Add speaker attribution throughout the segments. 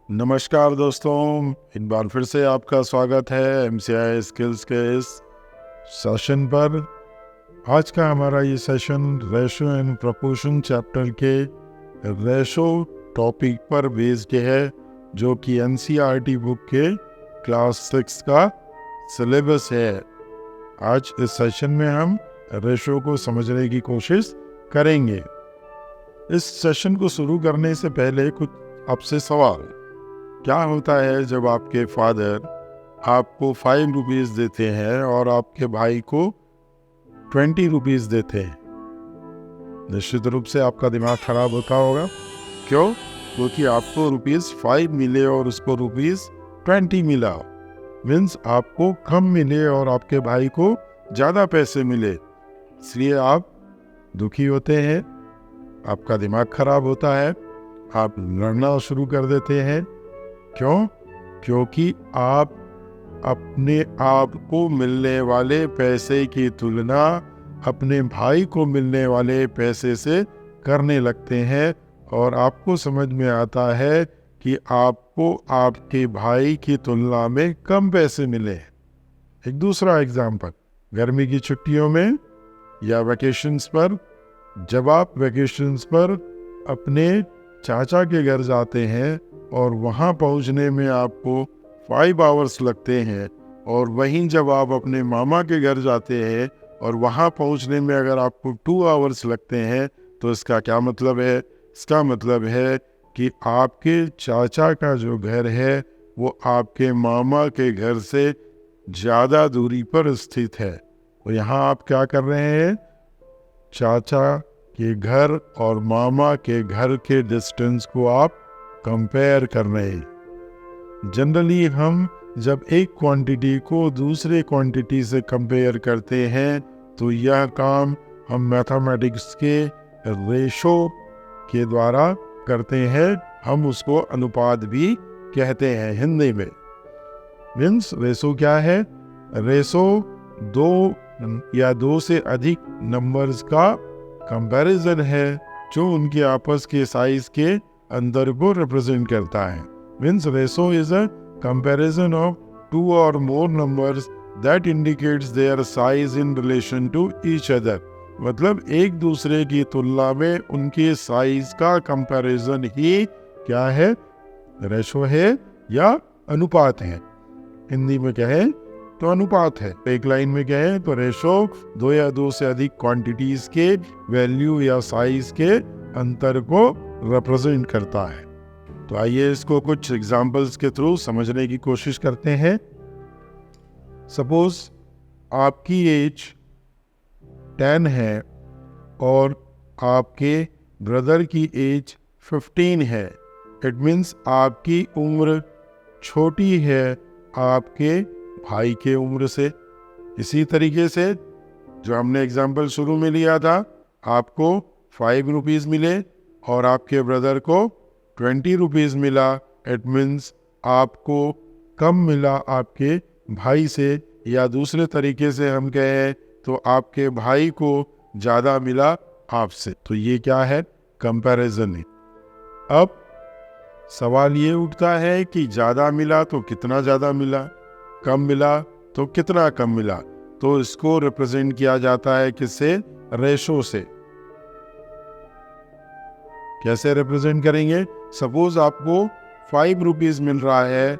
Speaker 1: नमस्कार दोस्तों, एक बार फिर से आपका स्वागत है MCI स्किल्स के इस सेशन पर। आज का हमारा ये session ratio and proportion chapter के रेशो टॉपिक पर बेस्ड है, जो कि NCERT बुक के क्लास 6 का सिलेबस है। आज इस सेशन में हम रेशो को समझने की कोशिश करेंगे। इस सेशन को शुरू करने से पहले कुछ आपसे सवाल। क्या होता है जब आपके फादर आपको 5 रुपीज़ देते हैं और आपके भाई को 20 रुपीज़ देते हैं? निश्चित रूप से आपका दिमाग खराब होता होगा। क्यों? क्योंकि आपको ₹5 मिले और उसको ₹20 मिला। मीन्स आपको कम मिले और आपके भाई को ज़्यादा पैसे मिले, इसलिए आप दुखी होते हैं, आपका दिमाग खराब होता है, आप लड़ना शुरू कर देते हैं। क्यों? क्योंकि आप अपने आप को मिलने वाले पैसे की तुलना अपने भाई को मिलने वाले पैसे से करने लगते हैं और आपको समझ में आता है कि आपको आपके भाई की तुलना में कम पैसे मिले। एक दूसरा एग्जाम्पल, गर्मी की छुट्टियों में या वैकेशंस पर, जब आप वैकेशंस पर अपने चाचा के घर जाते हैं और वहाँ पहुँचने में आपको 5 आवर्स लगते हैं, और वहीं जब आप अपने मामा के घर जाते हैं और वहाँ पहुँचने में अगर आपको 2 आवर्स लगते हैं, तो इसका क्या मतलब है? इसका मतलब है कि आपके चाचा का जो घर है वो आपके मामा के घर से ज़्यादा दूरी पर स्थित है। तो यहाँ आप क्या कर रहे हैं? चाचा के घर और मामा के घर के डिस्टेंस को आप कंपेयर कर रहे हैं। जनरली हम जब एक क्वांटिटी को दूसरे क्वांटिटी से कंपेयर करते हैं तो यह काम हम मैथमेटिक्स के रेशो के द्वारा करते हैं। हम उसको अनुपात भी कहते हैं हिंदी में। मीन्स रेशो क्या है? रेशो 2 या 2 से अधिक नंबर्स का कंपैरिजन है, जो उनके आपस के साइज के अंदर को रिप्रेजेंट करता है। Means ratio is a comparison of 2 or more numbers that indicates their size in relation to each other। मतलब एक दूसरे की तुलना में उनके साइज का कंपैरिजन ही क्या है? रेशो है या अनुपात है। हिंदी में कहें तो अनुपात है। एक लाइन में कहें तो रेशो 2 या 2 से अधिक क्वांटिटीज के वैल्यू या साइज के अंतर को रिप्रेजेंट करता है। तो आइए इसको कुछ एग्जांपल्स के थ्रू समझने की कोशिश करते हैं। सपोज आपकी एज 10 है और आपके ब्रदर की एज 15 है। इट मीन्स आपकी उम्र छोटी है आपके भाई के उम्र से। इसी तरीके से जो हमने एग्जाम्पल शुरू में लिया था, आपको 5 रुपीज़ मिले और आपके ब्रदर को 20 रुपीज़ मिला। इट मीन्स आपको कम मिला आपके भाई से, या दूसरे तरीके से हम कहें तो आपके भाई को ज़्यादा मिला आपसे। तो ये क्या है? कंपैरिजन है। अब सवाल ये उठता है कि ज़्यादा मिला तो कितना ज़्यादा मिला, कम मिला तो कितना कम मिला। तो इसको रिप्रेजेंट किया जाता है किससे? रेशो से। कैसे रिप्रेजेंट करेंगे? सपोज आपको 5 रुपीज़ मिल रहा है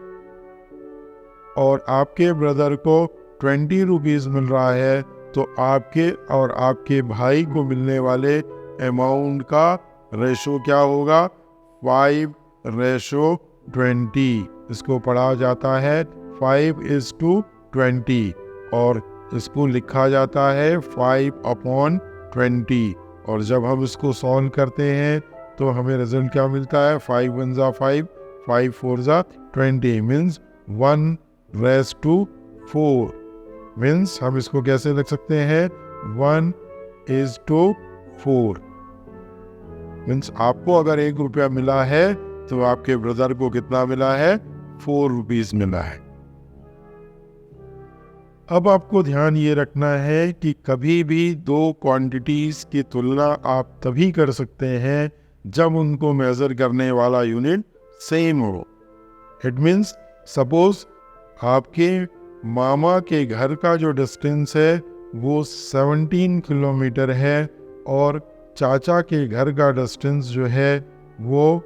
Speaker 1: और आपके ब्रदर को 20 रुपीज़ मिल रहा है, तो आपके और आपके भाई को मिलने वाले अमाउंट का रेशो क्या होगा? 5:20। इसको पढ़ा जाता है 5:20 और इसको लिखा जाता है 5/20। और जब हम इसको सॉल्व करते हैं तो हमें रिजल्ट क्या मिलता है? 5 1 जा 5, 5 4 जा 20, मीन्स 1:4। मीन्स हम इसको कैसे लिख सकते हैं? 1:4। मीन्स आपको अगर 1 रुपया मिला है तो आपके ब्रदर को कितना मिला है? 4 रुपीज मिला है। अब आपको ध्यान ये रखना है कि कभी भी दो क्वांटिटीज की तुलना आप तभी कर सकते हैं जब उनको मेजर करने वाला यूनिट सेम हो। इट मीन्स सपोज आपके मामा के घर का जो डिस्टेंस है वो 17 किलोमीटर है और चाचा के घर का डिस्टेंस जो है वो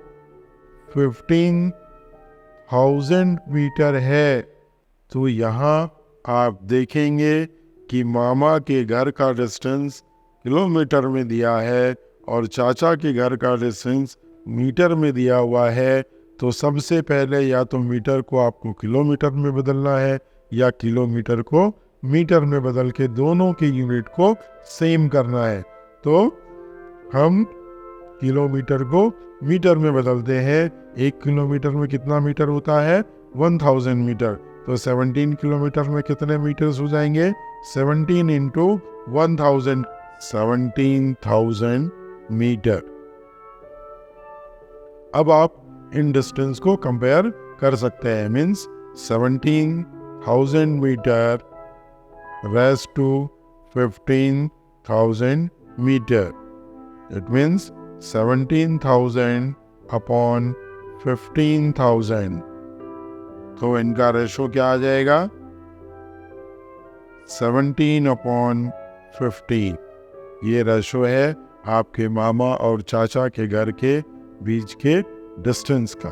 Speaker 1: 15,000 मीटर है। तो यहाँ आप देखेंगे कि मामा के घर का डिस्टेंस किलोमीटर में दिया है और चाचा के घर का डिस्टेंस मीटर में दिया हुआ है। तो सबसे पहले या तो मीटर को आपको किलोमीटर में बदलना है या किलोमीटर को मीटर में बदल के दोनों के यूनिट को सेम करना है। तो हम किलोमीटर को मीटर में बदलते हैं। 1 किलोमीटर में कितना मीटर होता है? 1000 मीटर। तो 17 किलोमीटर में कितने मीटर्स हो जाएंगे? 17 इंटू 1000, 17,000 मीटर। अब आप इन डिस्टेंस को कंपेयर कर सकते हैं। Means 17,000 metre raise to 15,000 metre. It means 17,000 upon 15,000। तो इनका रेशो क्या आ जाएगा? 17 अपॉन 15। ये रेशो है आपके मामा और चाचा के घर के बीच के डिस्टेंस का।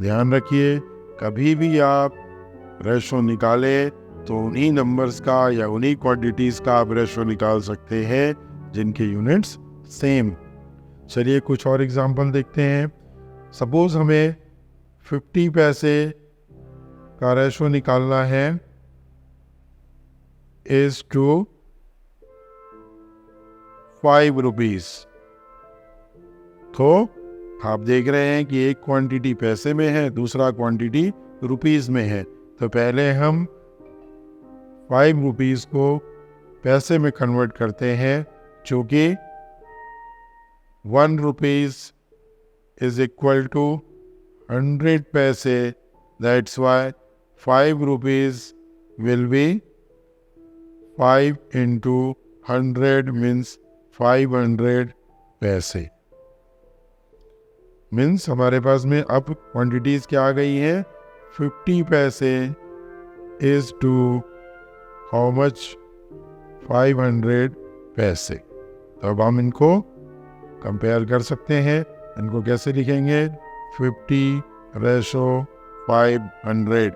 Speaker 1: ध्यान रखिए, कभी भी आप रेशो निकालें तो उन्हीं नंबर्स का या उन्हीं क्वांटिटीज़ का आप रेशो निकाल सकते हैं जिनके यूनिट्स सेम। चलिए कुछ और एग्जांपल देखते हैं। सपोज हमें 50 पैसे का रेशो निकालना है इज टू 5 रुपीज़। तो आप देख रहे हैं कि एक क्वांटिटी पैसे में है, दूसरा क्वांटिटी रुपीज़ में है। तो पहले हम 5 रुपीज़ को पैसे में कन्वर्ट करते हैं, चूँकि 1 रुपीज़ इज इक्वल टू 100 पैसे। That's why 5 rupees will be 5 into 100 means 500 पैसे। मीन्स हमारे पास में अब क्वांटिटीज़ क्या आ गई हैं? 50 पैसे इज टू हाउ मच? 500 पैसे। तो अब हम इनको कंपेयर कर सकते हैं। इनको कैसे लिखेंगे? 50 रेशो 500।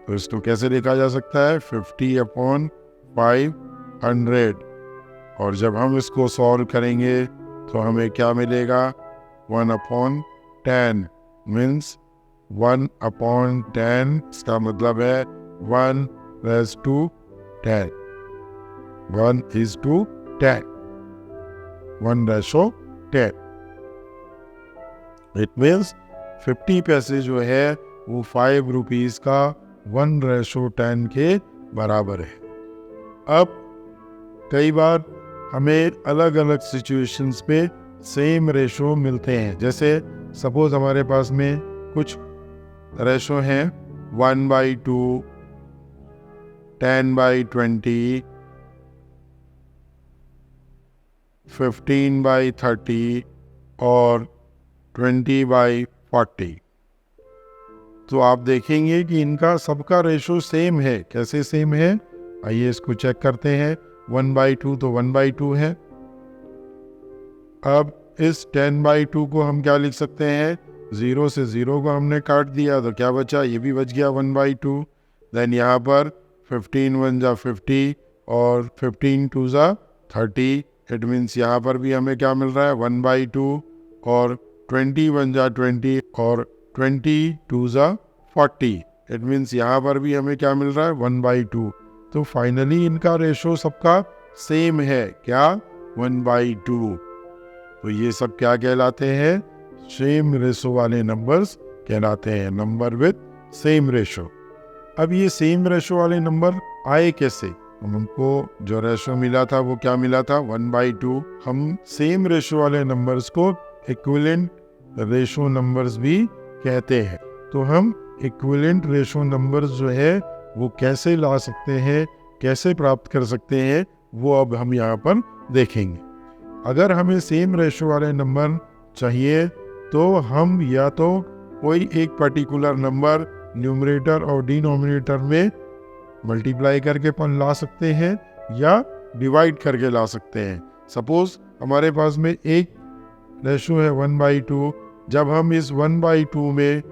Speaker 1: तो इसको कैसे लिखा जा सकता है? 50 अपॉन 500। और जब हम इसको सॉल्व करेंगे तो हमें क्या मिलेगा? 1 अपॉन 10 मीन्स 1 अपॉन 10। इसका मतलब है 1 raise to 10। 1 is to 10, 1 ratio 10। It means 50 पैसे जो है वो 5 रुपीज़ का 1 रेशो 10 के बराबर है। अब कई बार हमें अलग अलग सिचुएशंस पे सेम रेशो मिलते हैं। जैसे सपोज हमारे पास में कुछ रेशो हैं 1/2, 10/20, 15/30 और 20/40। तो आप देखेंगे कि इनका सबका रेशो सेम है। कैसे सेम है? आइए इसको चेक करते हैं। 1/2 तो 1/2 है। अब इस 10/2 को हम क्या लिख सकते हैं? 0 से 0 को हमने काट दिया तो क्या बचा? ये भी बच गया 1/2। देन यहाँ पर 15 1 जा 50 और 15 2 जा 30। इट मीन्स यहाँ पर भी हमें क्या मिल रहा है? 1/2 और 20 1 जा 20 और 20 2 जा 40। इट मीन्स यहाँ पर भी हमें क्या मिल रहा है? 1/2। तो फाइनली इनका रेशो सबका सेम है। क्या? 1/2। तो ये सब क्या कहलाते हैं? सेम रेशो वाले नंबर्स कहलाते हैं। Number with same ratio. अब ये सेम रेशो वाले नंबर आए कैसे? हमको जो रेशो मिला था वो क्या मिला था? 1/2। हम सेम रेशो वाले नंबर्स को इक्विवेलेंट रेशो नंबर्स भी कहते हैं। तो हम इक्विवेलेंट रेशो नंबर्स जो है वो कैसे ला सकते हैं, कैसे प्राप्त कर सकते हैं, वो अब हम यहाँ पर देखेंगे। अगर हमें सेम रेशो वाले नंबर चाहिए तो हम या तो कोई एक पर्टिकुलर नंबर न्यूमरेटर और डिनोमिनेटर में मल्टीप्लाई करके ला सकते हैं या डिवाइड करके ला सकते हैं। सपोज हमारे पास में एक रेशो है 1/2। जब हम इस 1/2 में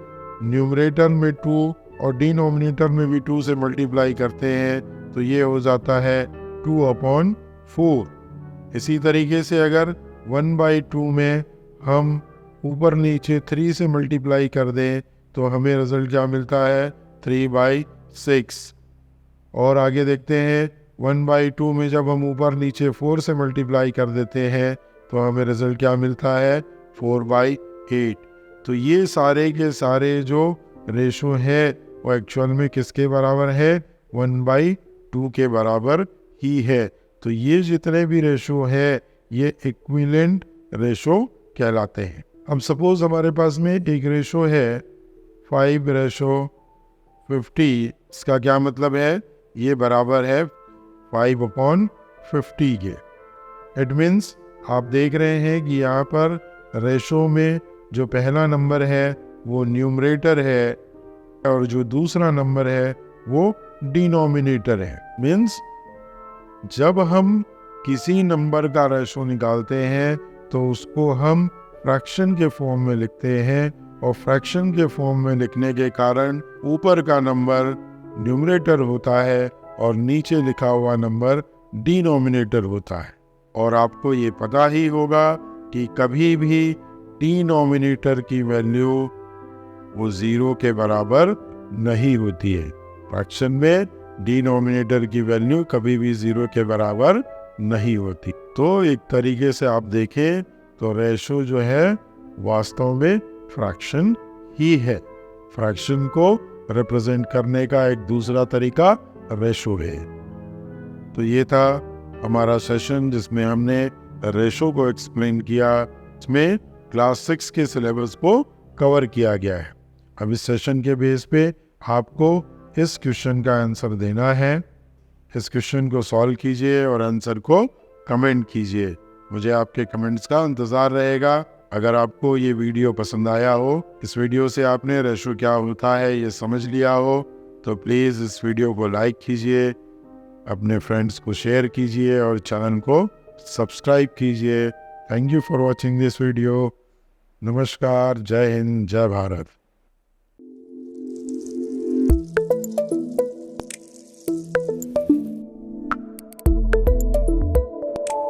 Speaker 1: न्यूमरेटर में 2 और डिनोमिनेटर में भी 2 से मल्टीप्लाई करते हैं तो ये हो जाता है 2/4। इसी तरीके से अगर 1/2 में हम ऊपर नीचे 3 से मल्टीप्लाई कर दें तो हमें रिजल्ट क्या मिलता है, 3/6। और आगे देखते हैं 1/2 में जब हम ऊपर नीचे 4 से मल्टीप्लाई कर देते हैं तो हमें रिजल्ट क्या मिलता है, 4/8। तो ये सारे के सारे जो रेशो है वो एक्चुअल में किसके बराबर है, 1/2 के बराबर ही है। तो ये जितने भी रेशो है ये इक्विवेलेंट रेशो कहलाते हैं। अब सपोज हमारे पास में एक रेशो है 5:50। इसका क्या मतलब है, ये बराबर है 5/50 के। इट मीन्स आप देख रहे हैं कि यहाँ पर रेशो में जो पहला नंबर है वो न्यूमरेटर है और जो दूसरा नंबर है वो डिनोमिनेटर है। मीन्स जब हम किसी नंबर का रेशो निकालते हैं तो उसको हम फ्रैक्शन के फॉर्म में लिखते हैं और फ्रैक्शन के फॉर्म में लिखने के कारण ऊपर का नंबर न्यूमरेटर होता है और नीचे लिखा हुआ नंबर डिनोमिनेटर होता है। और आपको ये पता ही होगा कि कभी भी डिनोमिनेटर की वैल्यू वो 0 के बराबर नहीं होती है। फ्रैक्शन में डिनोमिनेटर की वैल्यू कभी भी 0 के बराबर नहीं होती। तो एक तरीके से आप देखें तो रेशो जो है वास्तव में फ्रैक्शन ही है। फ्रैक्शन को रिप्रेजेंट करने का एक दूसरा तरीका रेशो है। तो ये था हमारा सेशन जिसमें हमने रेशो को एक्सप्लेन किया। इसमें क्लास 6 के सिलेबस को कवर किया गया है। अब इस सेशन के बेस पे आपको इस क्वेश्चन का आंसर देना है। इस क्वेश्चन को सॉल्व कीजिए और आंसर को कमेंट कीजिए। मुझे आपके कमेंट्स का इंतज़ार रहेगा। अगर आपको ये वीडियो पसंद आया हो, इस वीडियो से आपने रेशो क्या होता है ये समझ लिया हो, तो प्लीज़ इस वीडियो को लाइक कीजिए, अपने फ्रेंड्स को शेयर कीजिए और चैनल को सब्सक्राइब कीजिए। Thank you for watching this video. नमस्कार, जय हिंद, जय भारत।